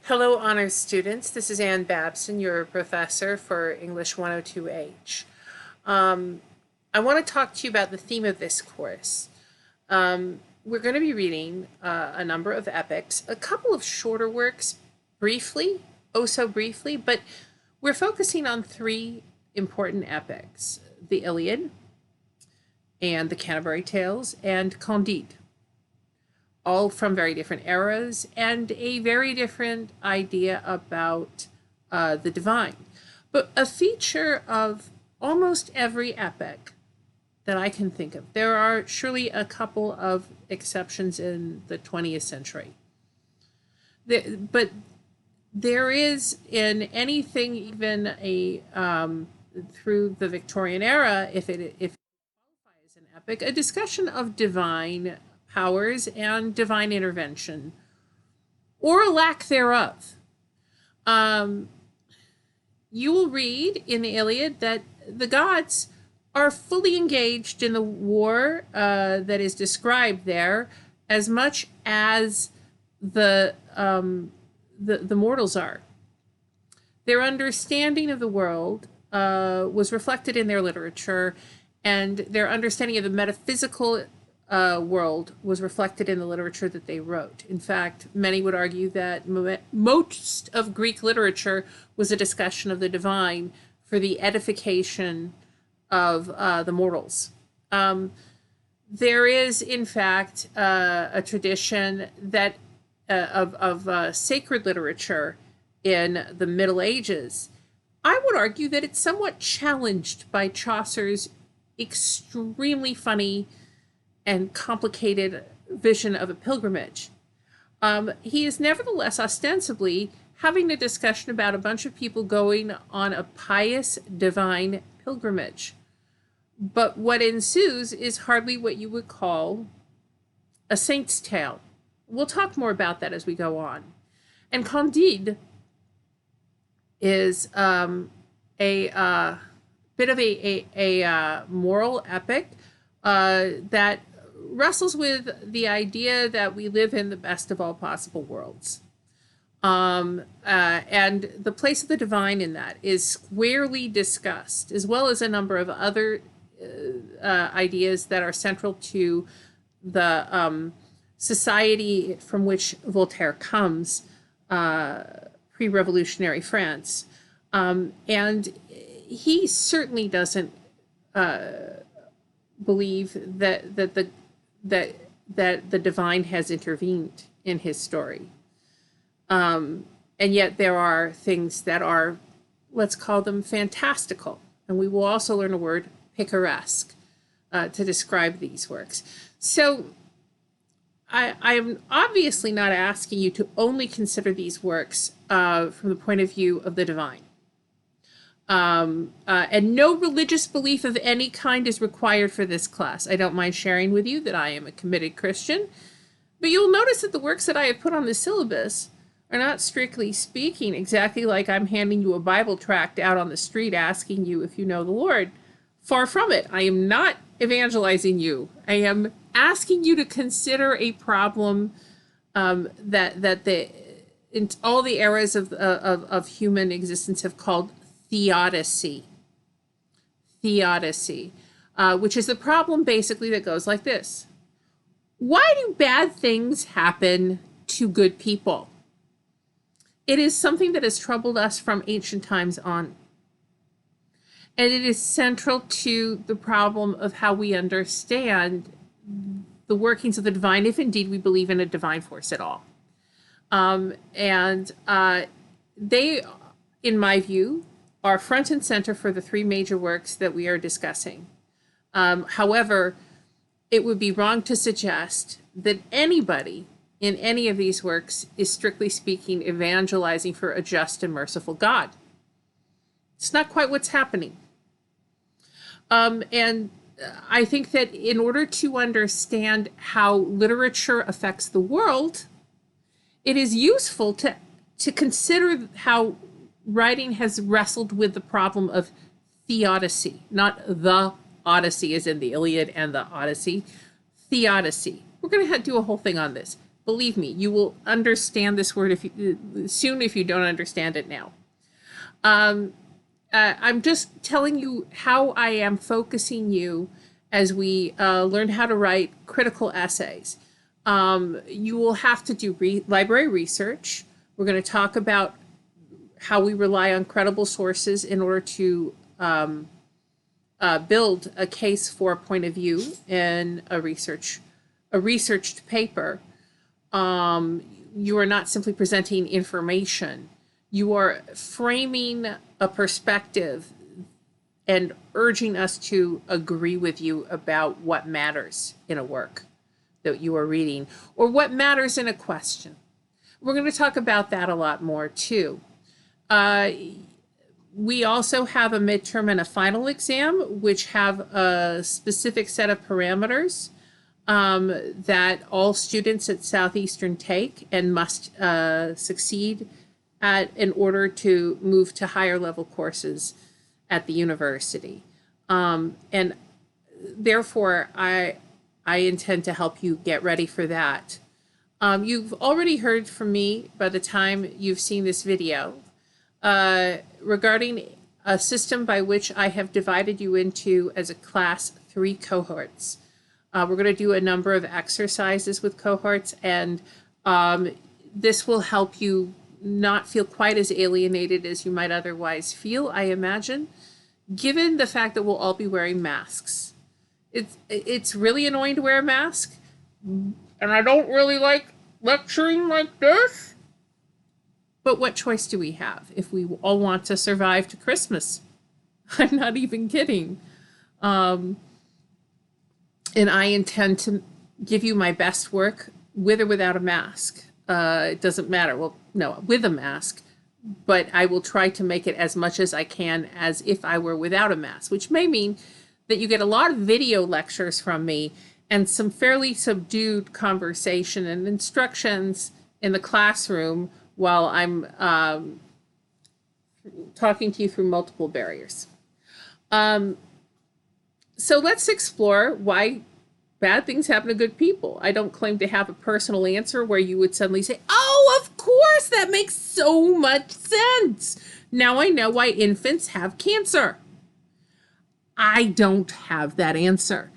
Hello, honors students. This is Ann Babson, your professor for English 102H. I want to talk to you about the theme of this course. We're going to be reading a number of epics, a couple of shorter works, briefly, oh so briefly, but we're focusing on three important epics: the Iliad, and the Canterbury Tales, and Candide, all from very different eras and a very different idea about the divine. But a feature of almost every epic that I can think of, there are surely a couple of exceptions in the 20th century. But there is in anything, even through the Victorian era, if it qualifies an epic, a discussion of divine powers and divine intervention, or a lack thereof. You will read in the Iliad that the gods are fully engaged in the war that is described there, as much as the mortals are. Their understanding of the world was reflected in their literature, and their understanding of the metaphysical world was reflected in the literature that they wrote. In fact, many would argue that most of Greek literature was a discussion of the divine for the edification of the mortals. There is, in fact, a tradition that of sacred literature in the Middle Ages. I would argue that it's somewhat challenged by Chaucer's extremely funny and complicated vision of a pilgrimage. He is nevertheless ostensibly having a discussion about a bunch of people going on a pious divine pilgrimage. But what ensues is hardly what you would call a saint's tale. We'll talk more about that as we go on. And Candide is a bit of a moral epic that wrestles with the idea that we live in the best of all possible worlds. And the place of the divine in that is squarely discussed, as well as a number of other ideas that are central to the society from which Voltaire comes, pre-revolutionary France. And he certainly doesn't believe that the divine has intervened in his story. And yet there are things that are, let's call them fantastical. And we will also learn a word, picaresque, to describe these works. So I am obviously not asking you to only consider these works from the point of view of the divine. And no religious belief of any kind is required for this class. I don't mind sharing with you that I am a committed Christian, but you'll notice that the works that I have put on the syllabus are not, strictly speaking, exactly like I'm handing you a Bible tract out on the street asking you if you know the Lord. Far from it. I am not evangelizing you. I am asking you to consider a problem that in all the eras of human existence have called theodicy. Theodicy, which is the problem basically that goes like this. Why do bad things happen to good people? It is something that has troubled us from ancient times on. And it is central to the problem of how we understand the workings of the divine, if indeed we believe in a divine force at all. They, in my view, are front and center for the three major works that we are discussing. However, it would be wrong to suggest that anybody in any of these works is, strictly speaking, evangelizing for a just and merciful God. It's not quite what's happening. And I think that in order to understand how literature affects the world, it is useful to consider how writing has wrestled with the problem of theodicy, not the Odyssey as in the Iliad and the Odyssey, theodicy. We're going to do a whole thing on this. Believe me, you will understand this word soon if you don't understand it now. I'm just telling you how I am focusing you as we learn how to write critical essays. You will have to do library research. We're going to talk about how we rely on credible sources in order to build a case for a point of view in a researched paper. You are not simply presenting information. You are framing a perspective and urging us to agree with you about what matters in a work that you are reading or what matters in a question. We're going to talk about that a lot more too. We also have a midterm and a final exam, which have a specific set of parameters that all students at Southeastern take and must succeed at in order to move to higher level courses at the university. And therefore, I intend to help you get ready for that. You've already heard from me by the time you've seen this video regarding a system by which I have divided you into as a class 3 cohorts. We're going to do a number of exercises with cohorts, and this will help you not feel quite as alienated as you might otherwise feel, I imagine, given the fact that we'll all be wearing masks. It's really annoying to wear a mask, and I don't really like lecturing like this. But what choice do we have if we all want to survive to Christmas? I'm not even kidding. And I intend to give you my best work with or without a mask. It doesn't matter. Well, no, with a mask. But I will try to make it as much as I can as if I were without a mask, which may mean that you get a lot of video lectures from me and some fairly subdued conversation and instructions in the classroom while I'm talking to you through multiple barriers. So let's explore why bad things happen to good people. I don't claim to have a personal answer where you would suddenly say, oh, of course, that makes so much sense. Now I know why infants have cancer. I don't have that answer.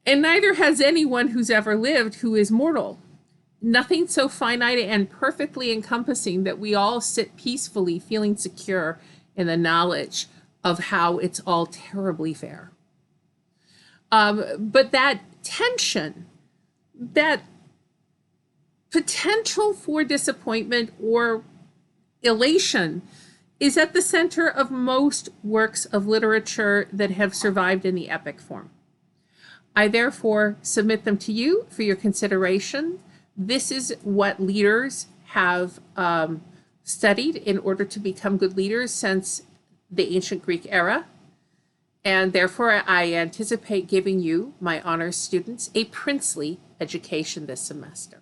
And neither has anyone who's ever lived who is mortal. Nothing so finite and perfectly encompassing that we all sit peacefully feeling secure in the knowledge of how it's all terribly fair. But that tension, that potential for disappointment or elation is at the center of most works of literature that have survived in the epic form. I therefore submit them to you for your consideration. This is what leaders have studied in order to become good leaders since the ancient Greek era. And therefore, I anticipate giving you, my honors students, a princely education this semester.